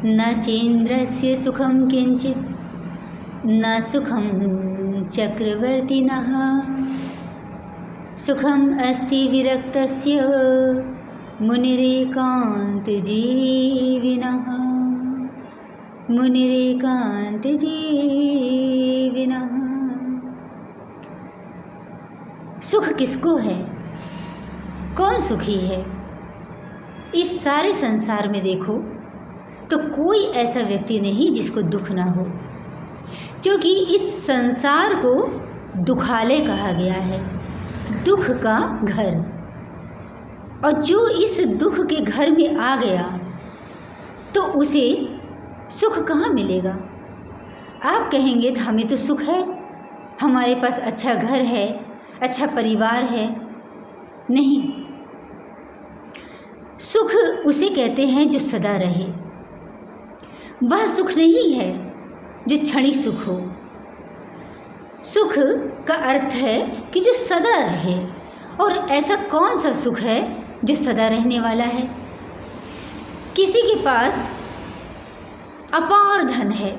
न चेन्द्रस्य सुखं किंचित् न सुखं चक्रवर्तिनः सुखम अस्ति विरक्तस्य मुनिरेकान्तजीविनः मुनिरेकान्तजीविनः। सुख किसको है? कौन सुखी है? इस सारे संसार में देखो तो कोई ऐसा व्यक्ति नहीं जिसको दुख ना हो, क्योंकि इस संसार को दुखालय कहा गया है, दुख का घर। और जो इस दुख के घर में आ गया तो उसे सुख कहाँ मिलेगा? आप कहेंगे तो हमें तो सुख है, हमारे पास अच्छा घर है, अच्छा परिवार है। नहीं, सुख उसे कहते हैं जो सदा रहे। वह सुख नहीं है जो क्षणिक सुख हो। सुख का अर्थ है कि जो सदा रहे। और ऐसा कौन सा सुख है जो सदा रहने वाला है? किसी के पास अपार धन है,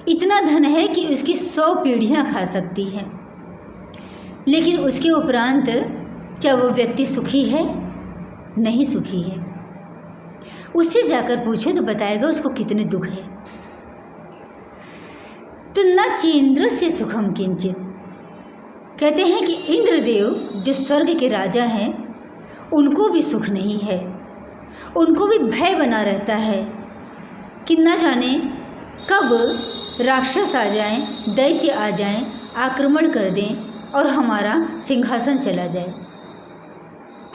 इतना धन है कि उसकी 100 पीढ़ियां खा सकती हैं, लेकिन उसके उपरांत क्या वो व्यक्ति सुखी है? नहीं सुखी है। उससे जाकर पूछो तो बताएगा उसको कितने दुख है। तो न चेन्द्र से सुखम किंचित, कहते हैं कि इंद्रदेव जो स्वर्ग के राजा हैं उनको भी सुख नहीं है। उनको भी भय बना रहता है कि न जाने कब राक्षस आ जाएं, दैत्य आ जाएं, आक्रमण कर दें और हमारा सिंहासन चला जाए।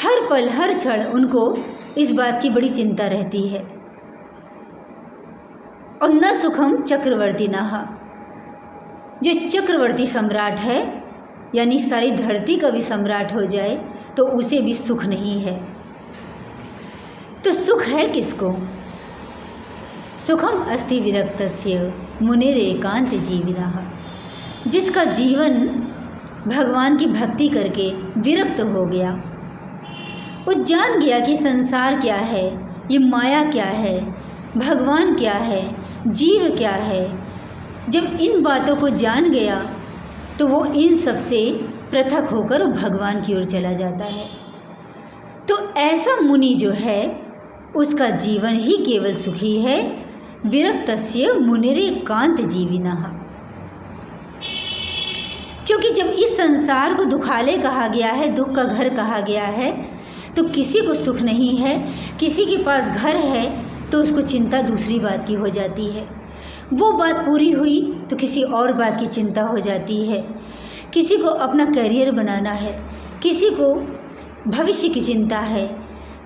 हर पल हर क्षण उनको इस बात की बड़ी चिंता रहती है। और न सुखम चक्रवर्ती नहा, जो चक्रवर्ती सम्राट है यानी सारी धरती का भी सम्राट हो जाए तो उसे भी सुख नहीं है। तो सुख है किसको? सुखम अस्ति विरक्तस्य मुनिरेकांत जीविनः, जिसका जीवन भगवान की भक्ति करके विरक्त हो गया। वो जान गया कि संसार क्या है, ये माया क्या है, भगवान क्या है, जीव क्या है। जब इन बातों को जान गया तो वो इन सब से पृथक होकर भगवान की ओर चला जाता है। तो ऐसा मुनि जो है उसका जीवन ही केवल सुखी है। विरक्तस्य मुनिरेकांत जीविनः, क्योंकि जब इस संसार को दुखालय कहा गया है, दुख का घर कहा गया है, तो किसी को सुख नहीं है। किसी के पास घर है तो उसको चिंता दूसरी बात की हो जाती है। वो बात पूरी हुई तो किसी और बात की चिंता हो जाती है। किसी को अपना करियर बनाना है, किसी को भविष्य की चिंता है,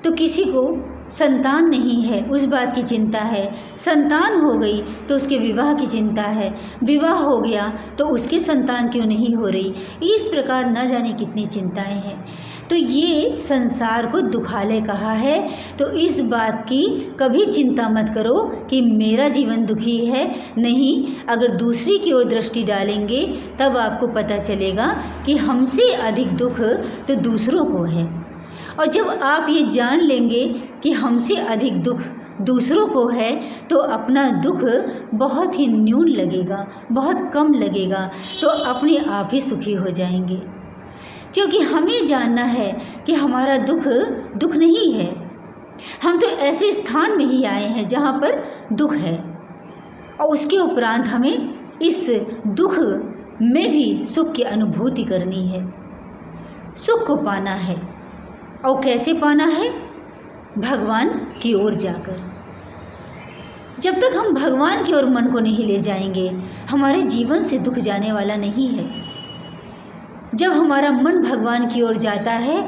तो किसी को संतान नहीं है उस बात की चिंता है। संतान हो गई तो उसके विवाह की चिंता है, विवाह हो गया तो उसके संतान क्यों नहीं हो रही। इस प्रकार न जाने कितनी चिंताएं हैं। तो ये संसार को दुखालय कहा है। तो इस बात की कभी चिंता मत करो कि मेरा जीवन दुखी है। नहीं, अगर दूसरी की ओर दृष्टि डालेंगे तब आपको पता चलेगा कि हमसे अधिक दुख तो दूसरों को है। और जब आप ये जान लेंगे कि हमसे अधिक दुख दूसरों को है तो अपना दुख बहुत ही न्यून लगेगा, बहुत कम लगेगा, तो अपने आप ही सुखी हो जाएंगे। क्योंकि हमें जानना है कि हमारा दुख दुख नहीं है। हम तो ऐसे स्थान में ही आए हैं जहाँ पर दुख है, और उसके उपरांत हमें इस दुख में भी सुख की अनुभूति करनी है। सुख को पाना है, और कैसे पाना है? भगवान की ओर जाकर। जब तक हम भगवान की ओर मन को नहीं ले जाएंगे, हमारे जीवन से दुख जाने वाला नहीं है। जब हमारा मन भगवान की ओर जाता है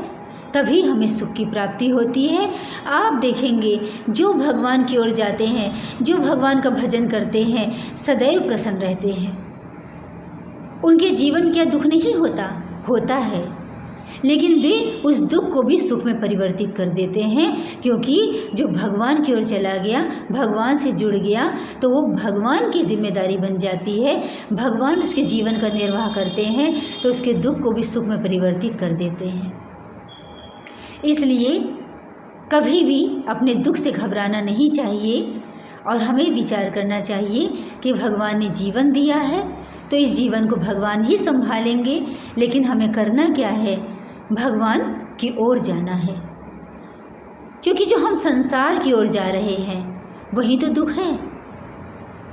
तभी हमें सुख की प्राप्ति होती है। आप देखेंगे जो भगवान की ओर जाते हैं, जो भगवान का भजन करते हैं, सदैव प्रसन्न रहते हैं। उनके जीवन में क्या दुख नहीं होता? होता है, लेकिन वे उस दुख को भी सुख में परिवर्तित कर देते हैं। क्योंकि जो भगवान की ओर चला गया, भगवान से जुड़ गया, तो वो भगवान की जिम्मेदारी बन जाती है। भगवान उसके जीवन का निर्वाह करते हैं तो उसके दुख को भी सुख में परिवर्तित कर देते हैं। इसलिए कभी भी अपने दुख से घबराना नहीं चाहिए, और हमें विचार करना चाहिए कि भगवान ने जीवन दिया है तो इस जीवन को भगवान ही संभालेंगे, लेकिन हमें करना क्या है, भगवान की ओर जाना है। क्योंकि जो हम संसार की ओर जा रहे हैं वही तो दुख है।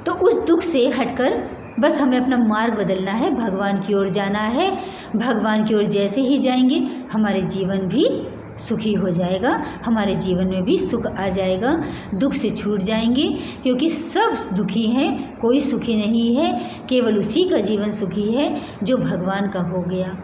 तो उस दुख से हटकर बस हमें अपना मार्ग बदलना है, भगवान की ओर जाना है। भगवान की ओर जैसे ही जाएंगे हमारे जीवन भी सुखी हो जाएगा, हमारे जीवन में भी सुख आ जाएगा, दुख से छूट जाएंगे। क्योंकि सब दुखी हैं, कोई सुखी नहीं है, केवल उसी का जीवन सुखी है जो भगवान का हो गया।